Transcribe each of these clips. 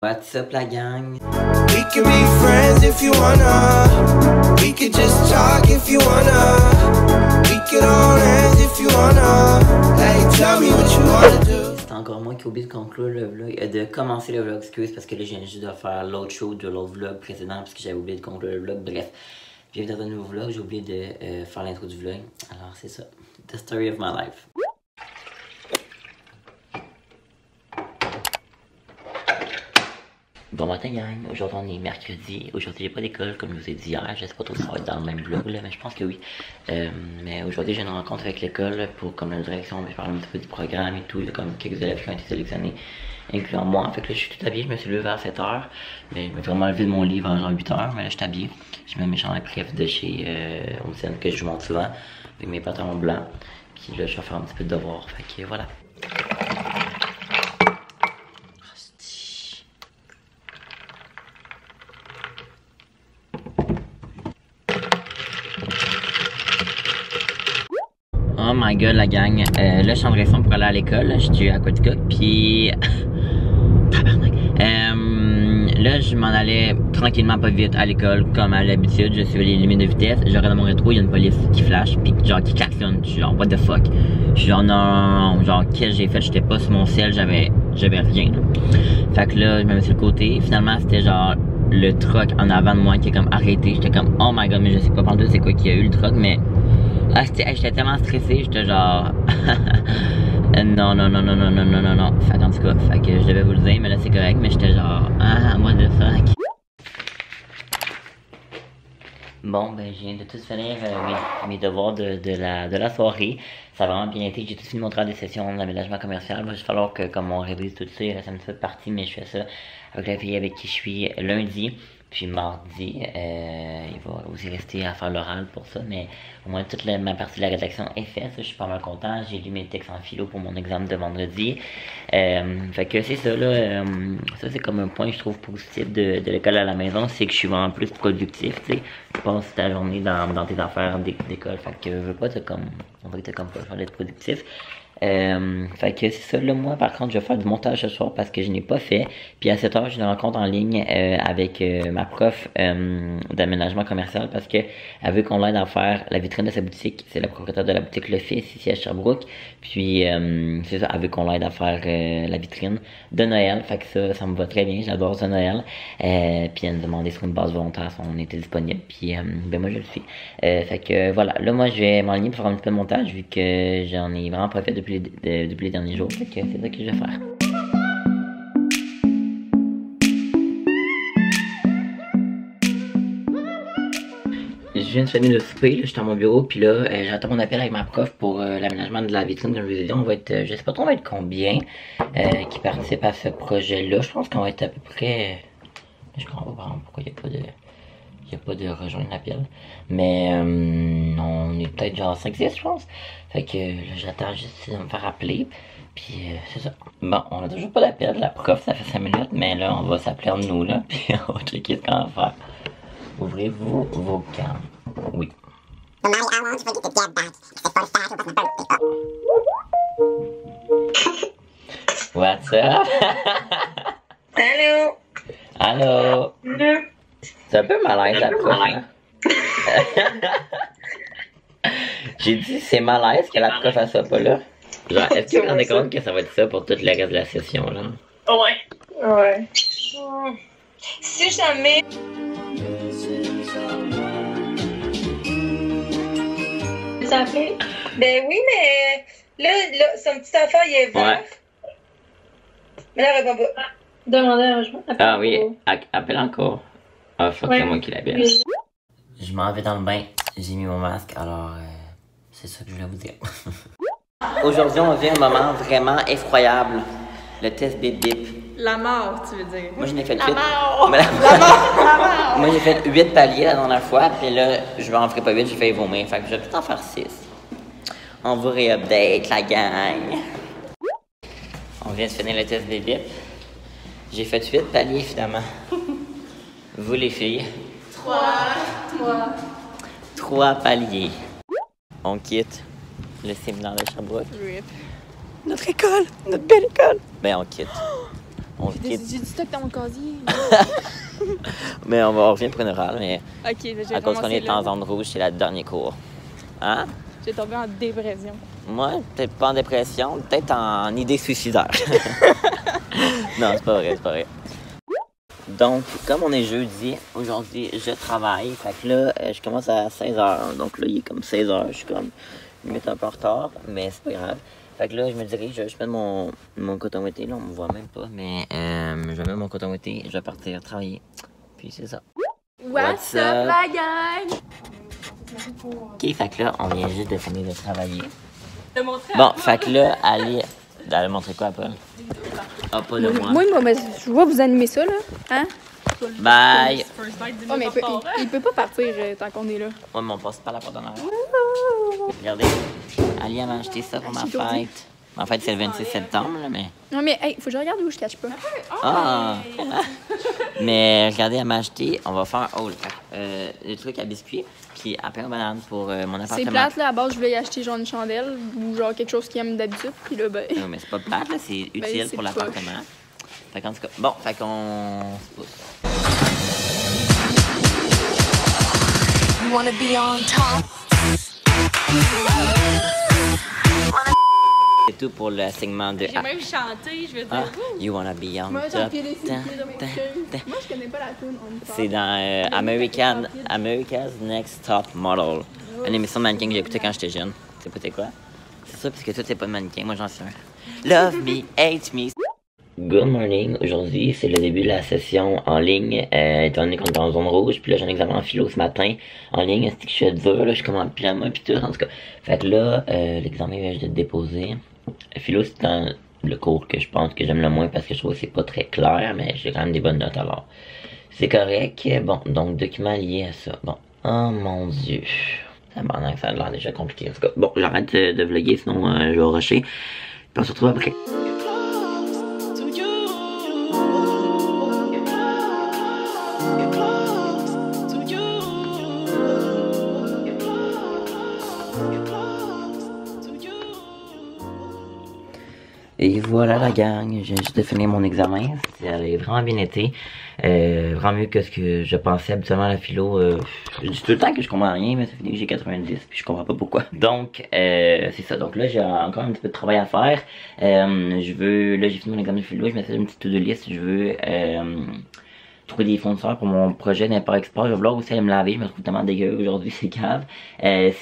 What's up la gang? We can be friends if you wanna. We could just talk if you wanna. We could all dance if you wanna. Hey, tell me what you wanna do. C'est encore moi qui oublie de conclure le vlog, de commencer le vlog, excuse, parce que là je viens juste de faire l'autre show de l'autre vlog précédent, parce que j'avais oublié de conclure le vlog. Bref, je viens dans un nouveau vlog, j'ai oublié de faire l'intro du vlog. Alors c'est ça, the story of my life. Bon matin gang, aujourd'hui on est mercredi, aujourd'hui j'ai pas d'école comme je vous ai dit hier, je sais pas trop si ça va être dans le même vlog là, mais je pense que oui. Mais aujourd'hui j'ai une rencontre avec l'école pour comme la direction, on va parler un petit peu du programme et tout, il y a comme quelques élèves qui ont été sélectionnés, incluant moi. Fait que là je suis tout habillé, je me suis levé vers 7h, mais je m'ai vraiment levé de mon lit vers genre 8h, mais là je suis habillé. J'ai mis mes chandails préf de chez Omsen que je monte souvent, avec mes pantalons blancs, puis là je vais faire un petit peu de devoir, fait que voilà. Oh my god la gang, là je suis en direction pour aller à l'école, je suis à Aquatica, puis là je m'en allais tranquillement pas vite à l'école comme à l'habitude, je suivais les limites de vitesse, j'aurais dans mon rétro, il y a une police qui flash, puis genre qui klaxonne, je suis genre what the fuck, je suis genre non, genre qu'est-ce que j'ai fait, j'étais pas sur mon ciel, j'avais rien, là. Fait que là je me mets sur le côté, finalement c'était genre le truck en avant de moi qui est comme arrêté, j'étais comme oh my god mais je sais pas pendant c'est quoi qu'il y a eu le truck, mais ah, j'étais tellement stressé, j'étais genre non. Fait qu'en tout cas, fait que je devais vous le dire, mais là c'est correct, mais j'étais genre ah, what the fuck. Bon, ben je viens de tout finir mes devoirs de la soirée. Ça a vraiment bien été, j'ai tout fini mon travail de session d'aménagement commercial. Il va juste falloir que comme on révise tout ça, il reste un petit peu de partie, mais je fais ça avec la fille avec qui je suis lundi. Puis mardi, il va aussi rester à faire l'oral pour ça, mais au moins toute ma partie de la rédaction est faite, je suis pas mal content, j'ai lu mes textes en philo pour mon examen de vendredi, fait que c'est ça là, ça c'est comme un point je trouve positif de l'école à la maison, c'est que je suis vraiment plus productif, tu sais, tu passes ta journée dans tes affaires d'école, fait que veux pas on dirait que t'as comme pas le choix d'être productif. Fait que c'est ça là, moi par contre je vais faire du montage ce soir parce que je n'ai pas fait, puis à 7h j'ai une rencontre en ligne avec ma prof d'aménagement commercial parce que elle veut qu'on l'aide à faire la vitrine de sa boutique, c'est la propriétaire de la boutique Le Fils ici à Sherbrooke, puis c'est ça, elle veut qu'on l'aide à faire la vitrine de Noël, fait que ça me va très bien, j'adore ça Noël, puis elle me demandait sur une base volontaire si on était disponible, puis ben moi je le suis, fait que voilà, là moi je vais m'enligner pour faire un petit peu de montage vu que j'en ai vraiment pas fait depuis les derniers jours, fait que c'est ça que je vais faire. Je viens de finir le souper, là, j'étais à mon bureau, puis là, j'attends mon appel avec ma prof pour l'aménagement de la vitrine, comme je vous ai dit, on va être, je sais pas trop on va être combien qui participent à ce projet-là, je pense qu'on va être à peu près, je comprends pas pourquoi il n'y a pas de rejoindre l'appel, mais on est peut-être genre 5-6 je pense, fait que là, j'attends juste de me faire appeler, puis c'est ça. Bon, on a toujours pas d'appel de la prof, ça fait 5 minutes, mais là on va s'appeler entre nous là, puis on va checker ce qu'on va faire. Ouvrez-vous vos cams. Oui. What's up? Allô? Allô? C'est un peu malaise la prof. Hein? J'ai dit c'est malaise que la prof elle soit pas là. Genre, est-ce que vous vous rendez compte que ça va être ça pour tout le reste de la session là? Ouais. Si jamais... Ça fait? Ben oui, mais là, son petite affaire, il est vert. Ouais. Mais là, elle répond pas. Demandez un rejoint. Ah oui, appelle encore. Ah, fuck, c'est moi qui l'appelle. Oui. Je m'en vais dans le bain, j'ai mis mon masque, alors c'est ça que je voulais vous dire. Aujourd'hui, on vit un moment vraiment effroyable. Le test bip bip. La mort, tu veux dire? Moi, j'en ai fait 8. La mort! Moi, j'ai fait 8 paliers la dernière fois, puis là, je m'en ferai pas 8, j'ai fait vomir. Fait que je vais peut-être en faire 6. On va réupdate la gang. On vient de finir le test bip bip. J'ai fait 8 paliers, finalement. Vous, les filles? 3 paliers. On quitte le séminaire de Sherbrooke. RIP. Notre école, notre belle école. Ben, on quitte. On se quitte. J'ai du stock dans mon casier. Mais on revient pour une orale, mais Ok, j'ai à cause qu'on est en zone rouge, c'est la dernière cours. Hein? J'ai tombé en dépression. Moi, peut-être pas en dépression, peut-être en idée suicidaire. Non, c'est pas vrai, c'est pas vrai. Donc, comme on est jeudi, aujourd'hui, je travaille. Fait que là, je commence à 16h. Donc là, il est comme 16h. Je suis comme limite un peu en retard, mais c'est pas grave. Fait que là, je me dirige, je mets mon coton ouaté. Là, on me voit même pas, mais je vais mettre mon coton ouaté. Je vais partir travailler. Puis c'est ça. What's up, la gang? Ok, fait que là, on vient juste de finir de travailler. Te montrer Bon, fait que là, allez. Elle a montré quoi, Paul? Ah, pas de moi. Moi, je vois vous animer ça, là. Hein? Bye! Oh, mais il peut pas partir tant qu'on est là. Ouais, mais on passe par la porte d'en arrière. Regardez, Ali m'a acheté ça pour ma fête. Ma fête, c'est le 26 septembre, là, mais... Non, mais hey, faut que je regarde où je cache pas. Ah! Mais regardez, elle m'a acheté, on va faire... Oh, le truc à biscuits, puis à pain aux bananes pour mon appartement. C'est plate, là, à base, je vais y acheter genre une chandelle ou genre quelque chose qu'il aime d'habitude, puis là, ben... Non, mais c'est pas plate, là, c'est utile c'est pour l'appartement. Fait qu'en tout cas, bon, fait qu'on se pousse. You wanna be on top. C'est tout pour le segment de... J'ai même chanté, je veux dire. You wanna be on Moi, top. Moi, je connais pas la tune on top. C'est dans America's Next Top Model. Une émission de mannequin que j'ai écoutée quand j'étais jeune. Tu écoutais quoi? C'est ça, parce que toi, t'es pas de mannequin. Moi, j'en suis un. Love me, hate me. Good morning. Aujourd'hui, c'est le début de la session en ligne. Étant donné qu'on est en zone rouge, puis là, j'ai un examen en philo ce matin. En ligne, c'est que je suis dur, là, je suis comme en pyjama, puis tout, en tout cas. Fait que là, l'examen vient juste de déposer. Philo, c'est dans le cours que je pense que j'aime le moins parce que je trouve que c'est pas très clair, mais j'ai quand même des bonnes notes alors. C'est correct. Bon, donc, document lié à ça. Bon. Oh mon dieu. Ça a l'air déjà compliqué. En tout cas, bon, j'arrête de vlogger, sinon je vais rusher. Puis on se retrouve après. Et voilà la gang, j'ai juste de finir mon examen, ça a vraiment bien été, vraiment mieux que ce que je pensais habituellement à la philo. Je dis tout le temps que je comprends rien, mais ça fait que j'ai 90 puis je comprends pas pourquoi. Donc c'est ça, donc là j'ai encore un petit peu de travail à faire. Là j'ai fini mon examen de philo, je me fais une petite to-do list, je veux trouver des fournisseurs pour mon projet d'import-export. Je vais vouloir aussi aller me laver, je me trouve tellement dégueu aujourd'hui, c'est grave.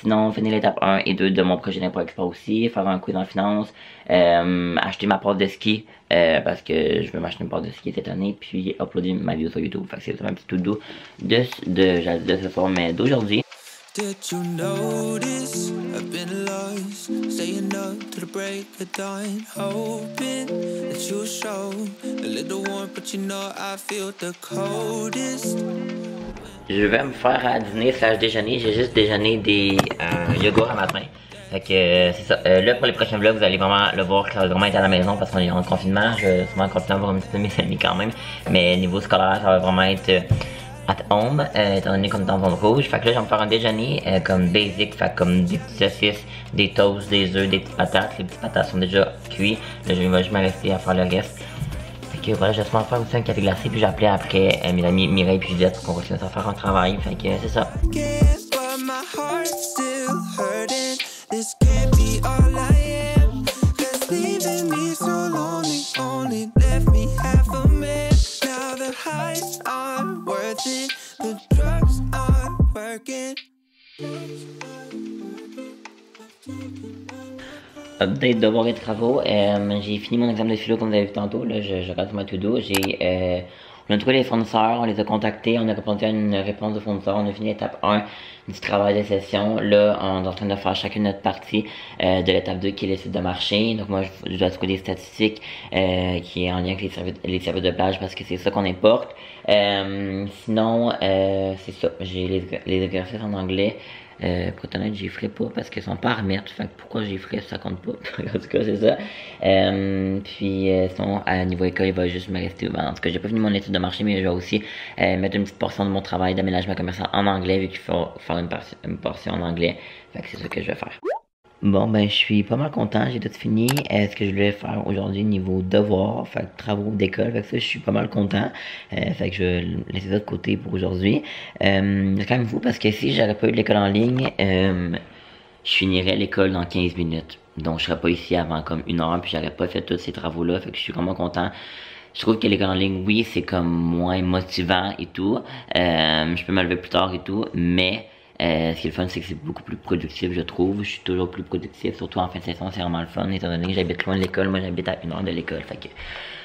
Sinon, finir l'étape 1 et 2 de mon projet d'import-export aussi, faire un quiz en finance, acheter ma passe de ski, parce que je veux m'acheter une passe de ski cette année, puis uploader ma vidéo sur YouTube. Fait que c'est un petit tout doux de ce soir, mais d'aujourd'hui. Did you notice I've been lost, staying up to the break of dawn, hoping that you'll show a little warmth, but you know I feel the coldest. Je vais me faire à dîner / déjeuner, j'ai juste déjeuné des yogourts à matin. Fait que c'est ça. Là pour les prochains vlogs, vous allez vraiment le voir que ça va vraiment être à la maison parce qu'on est en confinement. Je vais souvent continuer à voir un petit peu mes amis quand même. Mais niveau scolaire, ça va vraiment être at home, étant donné qu'on est dans zone rouge. Fait que là, je vais me faire un déjeuner comme basic, fait comme des petits saucisses, des toasts, des œufs, des petites patates. Les petites patates sont déjà cuites. Là, je vais juste me rester à faire le reste. Fait que voilà, je vais me faire aussi un café glacé, puis j'ai appelé après mes amis Mireille puis Juliette pour qu'on continue à faire un travail. Fait que c'est ça. This can't be all I am, 'cause leaving me so lonely only left me half a man. Now the highs aren't worth it, the drugs aren't working. Update devoirs et travaux, j'ai fini mon examen de philo comme vous avez vu tantôt, là je regarde sur ma to-do, on a trouvé les fournisseurs, on les a contactés, on a répondu à une réponse de fournisseur, on a fini l'étape 1 du travail de session. Là, on est en train de faire chacune notre partie de l'étape 2 qui est l'étude de marché. Donc moi, je dois trouver des statistiques qui est en lien avec les services de plage parce que c'est ça qu'on importe. Sinon, c'est ça, j'ai les exercices en anglais. Pour être honnête, j'y ferai pas parce qu'ils sont pas à remettre. Fait que pourquoi j'y ferai, ça compte pas. En tout cas, c'est ça. Puis, sinon, à niveau école, il va juste me rester. Ben, en tout cas, j'ai pas fini mon étude de marché, mais je vais aussi mettre une petite portion de mon travail d'aménagement commercial en anglais, vu qu'il faut faire une portion en anglais. Fait que c'est ça que je vais faire. Bon, ben, je suis pas mal content, j'ai tout fini. Ce que je voulais faire aujourd'hui niveau devoir, fait que travaux d'école, fait que ça, je suis pas mal content. Fait que je vais laisser ça de côté pour aujourd'hui. C'est quand même fou parce que si j'aurais pas eu l'école en ligne, je finirais l'école dans 15 minutes. Donc, je serais pas ici avant comme 1 heure, puis j'aurais pas fait tous ces travaux-là, fait que je suis vraiment content. Je trouve que l'école en ligne, oui, c'est comme moins motivant et tout. Je peux me lever plus tard et tout, mais ce qui est le fun, c'est que c'est beaucoup plus productif, je trouve. Je suis toujours plus productif, surtout en fin de session, c'est vraiment le fun, étant donné que j'habite loin de l'école. Moi, j'habite à 1 heure de l'école, fait que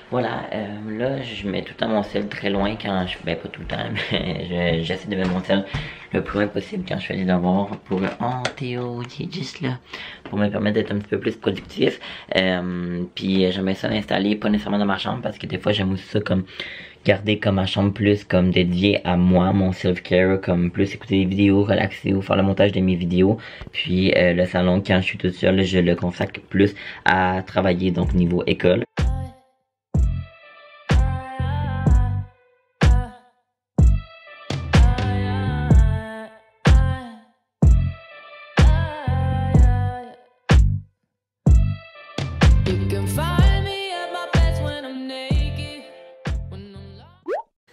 voilà. Là, je mets tout le temps mon sel très loin quand je... Ben, pas tout le temps, mais j'essaie de mettre mon sel le plus loin possible quand je fais des devoirs pour... Oh, Théo, il est juste là. Pour me permettre d'être un petit peu plus productif. Puis j'aimerais ça l'installer, pas nécessairement dans ma chambre, parce que des fois, j'aime aussi ça comme... garder comme ma chambre plus comme dédiée à moi, mon self-care, comme plus écouter des vidéos, relaxer ou faire le montage de mes vidéos. Puis le salon, quand je suis toute seule, je le consacre plus à travailler, donc niveau école.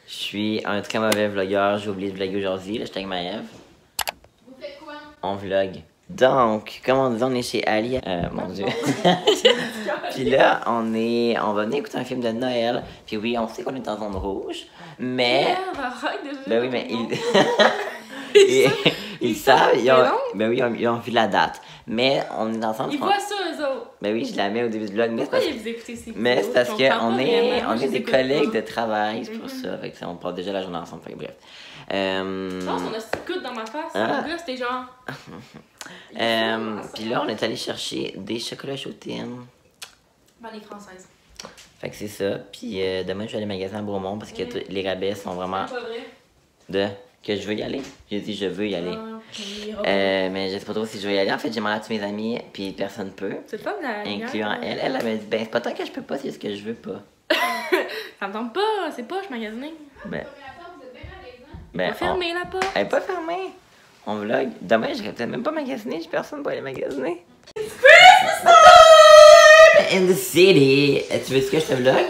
Je suis un très mauvais vlogueur, j'ai oublié de vlogger aujourd'hui, là j'étais avec Maëve. Vous faites quoi? On vlog. Donc, comme on dit, on est chez Ali. Mon Dieu. Puis là, on va venir écouter un film de Noël. Puis oui, on sait qu'on est en zone rouge, mais... Ben oui, mais ils savent, ben oui, ils ont vu la date. Mais on est ensemble. Ils voient ça, eux autres. Ben oui, je la mets au début du vlog. Mais c'est parce qu'on est des collègues de travail, c'est pour ça. Fait que on passe déjà la journée ensemble, fait que bref. Je pense qu'on a ce coup dans ma face. Mon gars, c'était genre... Puis là, on est allé chercher des chocolats Chotine. Vanille française. Fait que c'est ça. Puis demain, je vais aller au magasin à Beaumont parce que les rabais sont vraiment... C'est pas vrai. Que je veux y aller. J'ai dit je veux y aller. Mais je sais pas trop si je veux y aller. En fait, j'ai demandé à tous mes amis, puis personne peut. C'est pas la incluant elle. Elle m'a dit, ben c'est pas tant que je peux pas, c'est ce que je veux pas. Ça me tente pas, c'est pas, je magasiner. Ben, pas fermée la porte. Elle est pas fermée. On vlog. Demain, je vais peut-être même pas magasiner, j'ai personne pour aller magasiner. In the city. Tu veux que je te vlog?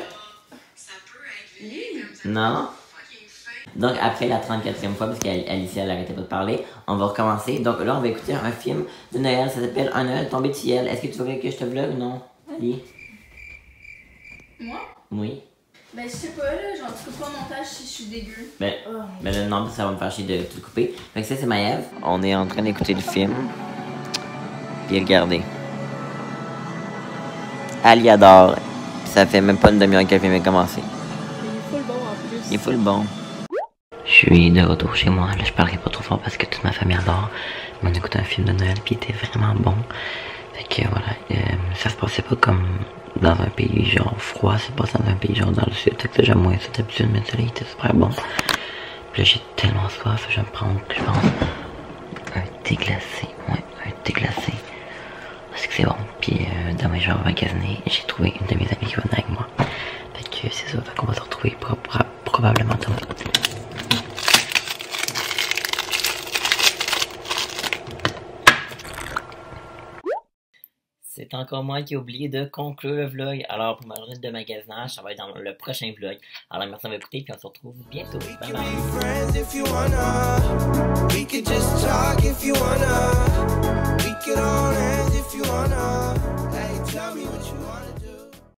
Ça peut être. Non? Donc, après la 34e fois, parce qu'Alicia, elle arrêtait pas de parler, on va recommencer. Donc là, on va écouter un film de Noël. Ça s'appelle Un Noël tombé du ciel. Est-ce que tu veux que je te vlog ou non? Ali? Moi? Oui. Ben, je sais pas, là, genre, tu coupes pas mon montage si je suis dégueu. Ben, mais là, non, ça va me faire chier de tout couper. Fait que ça, c'est Maëve. On est en train d'écouter le film. Puis regardez. Ali adore. Ça fait même pas une demi-heure que le film est commencé. Il est full bon en plus. Il est full bon. Je suis de retour chez moi. Là, je parlerai pas trop fort parce que toute ma famille adore. On a écouté un film de Noël puis il était vraiment bon. Fait que voilà, ça se passait pas comme dans un pays genre froid, c'est pas dans un pays genre dans le sud. Fait que ça, j'aime moins ça d'habitude, mais celui-là, il était super bon. Puis là, j'ai tellement soif, je vais me prendre, je pense, un thé glacé. Ouais, un thé glacé. Parce que c'est bon. Puis demain, je vais magasiner. J'ai trouvé une de mes amies qui va venir avec moi. Fait que c'est ça, fait qu'on va se retrouver probablement demain. C'est encore moi qui ai oublié de conclure le vlog. Alors, pour ma journée de magasinage, ça va être dans le prochain vlog. Alors, merci d'avoir écouté, puis on se retrouve bientôt. Bye bye.